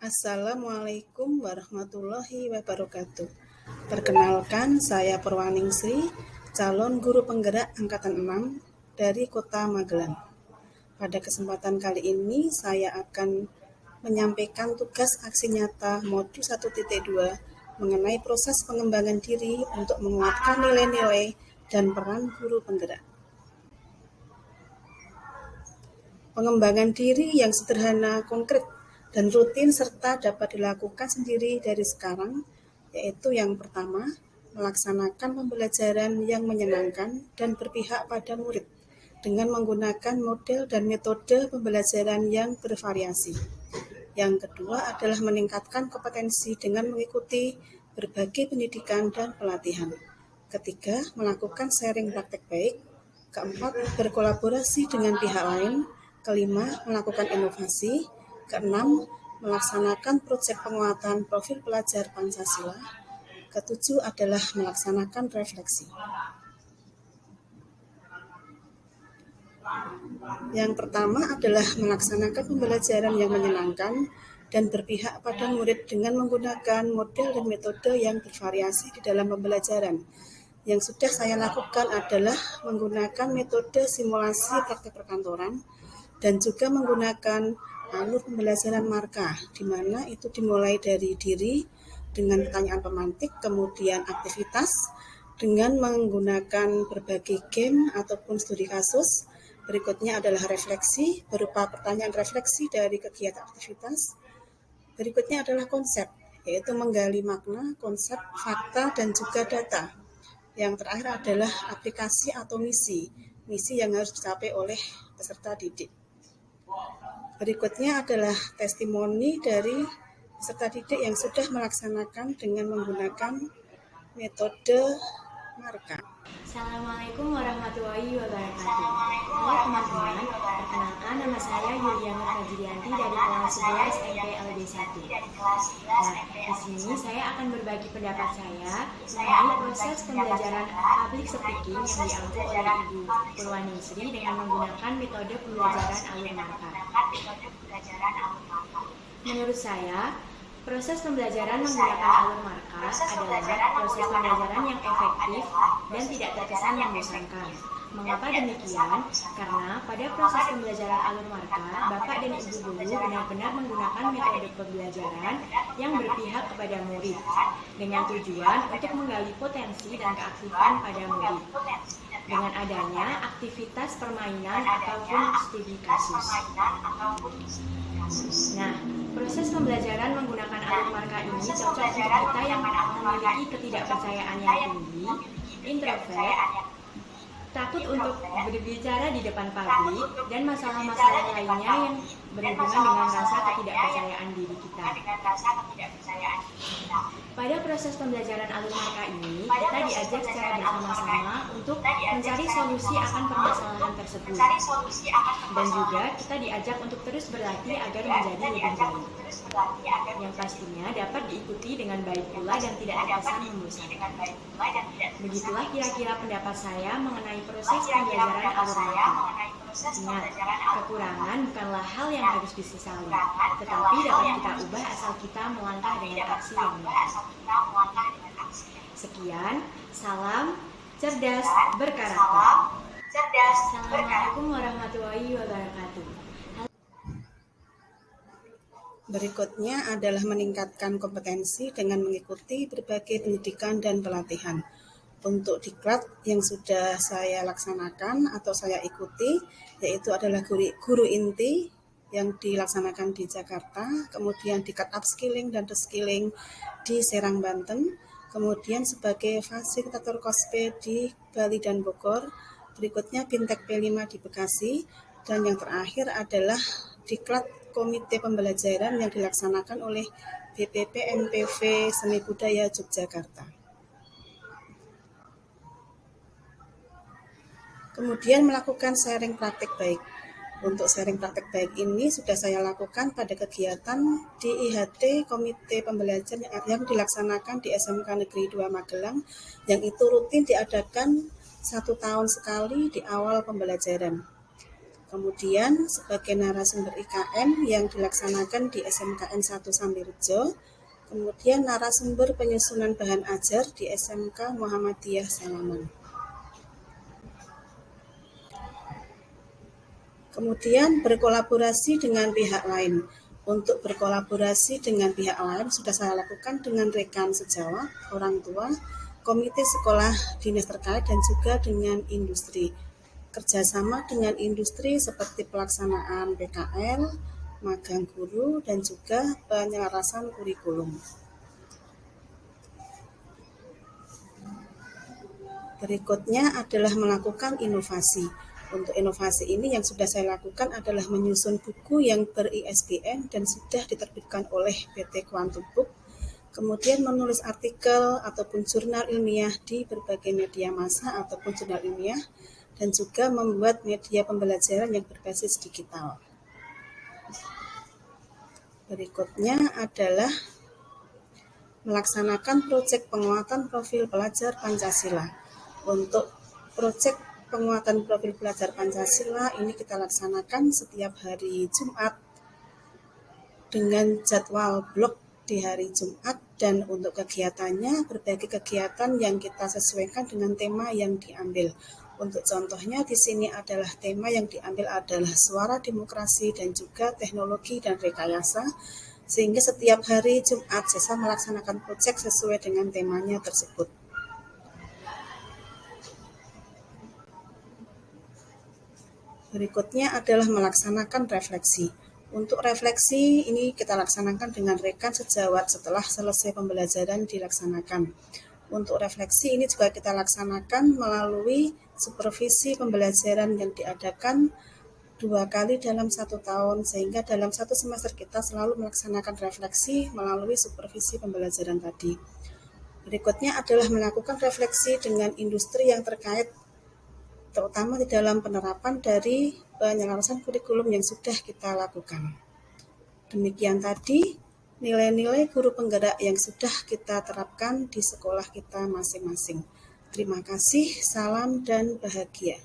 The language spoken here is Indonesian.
Assalamualaikum warahmatullahi wabarakatuh. Perkenalkan, saya Purwaning Sri, calon guru penggerak Angkatan 6 dari Kota Magelang. Pada kesempatan kali ini, saya akan menyampaikan tugas aksi nyata modul 1.2 mengenai proses pengembangan diri untuk menguatkan nilai-nilai dan peran guru penggerak. Pengembangan diri yang sederhana, konkret, dan rutin serta dapat dilakukan sendiri dari sekarang, yaitu yang pertama, melaksanakan pembelajaran yang menyenangkan dan berpihak pada murid dengan menggunakan model dan metode pembelajaran yang bervariasi. Yang kedua adalah meningkatkan kompetensi dengan mengikuti berbagai pendidikan dan pelatihan. Ketiga, melakukan sharing praktek baik. Keempat, berkolaborasi dengan pihak lain. Kelima, melakukan inovasi. Keenam, melaksanakan proyek penguatan profil pelajar Pancasila. Ketujuh adalah melaksanakan refleksi. Yang pertama adalah melaksanakan pembelajaran yang menyenangkan dan berpihak pada murid dengan menggunakan model dan metode yang bervariasi di dalam pembelajaran. Yang sudah saya lakukan adalah menggunakan metode simulasi praktek perkantoran dan juga menggunakan alur pembelajaran marka, di mana itu dimulai dari diri dengan pertanyaan pemantik, kemudian aktivitas dengan menggunakan berbagai game ataupun studi kasus. Berikutnya adalah refleksi berupa pertanyaan refleksi dari kegiatan aktivitas. Berikutnya adalah konsep, yaitu menggali makna, konsep, fakta, dan juga data. Yang terakhir adalah aplikasi atau misi yang harus dicapai oleh peserta didik. Berikutnya adalah testimoni dari peserta didik yang sudah melaksanakan dengan menggunakan metode marka. Assalamualaikum warahmatullahi wabarakatuh. Halo teman-teman, perkenalkan nama saya Yuliana Fajrianti dari kelas 11 MPLB 1. Nah, di sini saya akan berbagi pendapat saya mengenai proses pembelajaran public speaking yang diampu oleh Ibu Purwaning Sri dengan menggunakan metode pembelajaran alur marka. Menurut saya, proses pembelajaran menggunakan alur marka adalah proses pembelajaran yang efektif dan tidak terkesan membosankan. Mengapa demikian? Karena pada proses pembelajaran alur marka, Bapak dan Ibu guru benar-benar menggunakan metode pembelajaran yang berpihak kepada murid dengan tujuan untuk menggali potensi dan keaktifan pada murid dengan adanya aktivitas permainan ataupun studi kasus. Nah, proses pembelajaran menggunakan alur marka ini cocok untuk kita yang memiliki ketidakpercayaan yang tinggi, introvert, takut untuk berbicara di depan publik, dan masalah-masalah lainnya yang berhubungan dengan rasa ketidakpercayaan diri kita. Pada proses pembelajaran alur marka ini, kita diajak secara bersama-sama untuk mencari solusi akan permasalahan tersebut. Dan juga kita diajak untuk terus berlatih agar menjadi lebih baik. Yang pastinya dapat diikuti dengan baik pula dan tidak terkesan membosankan. Begitulah kira-kira pendapat saya mengenai proses pembelajaran alur marka. Ingat, kekurangan bukanlah hal yang harus disesali, tetapi dapat kita ubah asal kita melangkah dengan aksi yang nyata. Sekian, salam cerdas berkarakter. Assalamualaikum warahmatullahi wabarakatuh. Berikutnya adalah meningkatkan kompetensi dengan mengikuti berbagai pendidikan dan pelatihan. Untuk diklat yang sudah saya laksanakan atau saya ikuti, yaitu adalah guru inti yang dilaksanakan di Jakarta, kemudian diklat upskilling dan reskilling di Serang, Banten, kemudian sebagai fasilitator KOSPE di Bali dan Bogor, berikutnya Bintek P5 di Bekasi, dan yang terakhir adalah diklat komite pembelajaran yang dilaksanakan oleh BPP MPV Seni Budaya Yogyakarta. Kemudian melakukan sharing praktek baik. Untuk sharing praktek baik ini sudah saya lakukan pada kegiatan di IHT Komite Pembelajaran yang dilaksanakan di SMK Negeri 2 Magelang, yang itu rutin diadakan 1 tahun sekali di awal pembelajaran. Kemudian sebagai narasumber IKN yang dilaksanakan di SMKN 1 Sambirejo, kemudian narasumber penyusunan bahan ajar di SMK Muhammadiyah Salaman. Kemudian berkolaborasi dengan pihak lain. Untuk berkolaborasi dengan pihak lain sudah saya lakukan dengan rekan sejawat, orang tua, komite sekolah dinas terkait, dan juga dengan industri. Kerjasama dengan industri seperti pelaksanaan PKL, magang guru, dan juga penyelarasan kurikulum. Berikutnya adalah melakukan inovasi. Untuk inovasi ini yang sudah saya lakukan adalah menyusun buku yang ber-ISBN dan sudah diterbitkan oleh PT Quantum Book, kemudian menulis artikel ataupun jurnal ilmiah di berbagai media massa ataupun jurnal ilmiah, dan juga membuat media pembelajaran yang berbasis digital. Berikutnya adalah melaksanakan proyek penguatan profil pelajar Pancasila. Untuk proyek penguatan profil pelajar Pancasila ini kita laksanakan setiap hari Jumat dengan jadwal blok di hari Jumat, dan untuk kegiatannya berbagai kegiatan yang kita sesuaikan dengan tema yang diambil. Untuk contohnya di sini adalah tema yang diambil adalah suara demokrasi dan juga teknologi dan rekayasa, sehingga setiap hari Jumat saya melaksanakan proyek sesuai dengan temanya tersebut. Berikutnya adalah melaksanakan refleksi. Untuk refleksi ini kita laksanakan dengan rekan sejawat setelah selesai pembelajaran dilaksanakan. Untuk refleksi ini juga kita laksanakan melalui supervisi pembelajaran yang diadakan 2 kali dalam 1 tahun, sehingga dalam 1 semester kita selalu melaksanakan refleksi melalui supervisi pembelajaran tadi. Berikutnya adalah melakukan refleksi dengan industri yang terkait, terutama di dalam penerapan dari penyelarasan kurikulum yang sudah kita lakukan. Demikian tadi nilai-nilai guru penggerak yang sudah kita terapkan di sekolah kita masing-masing. Terima kasih, salam dan bahagia.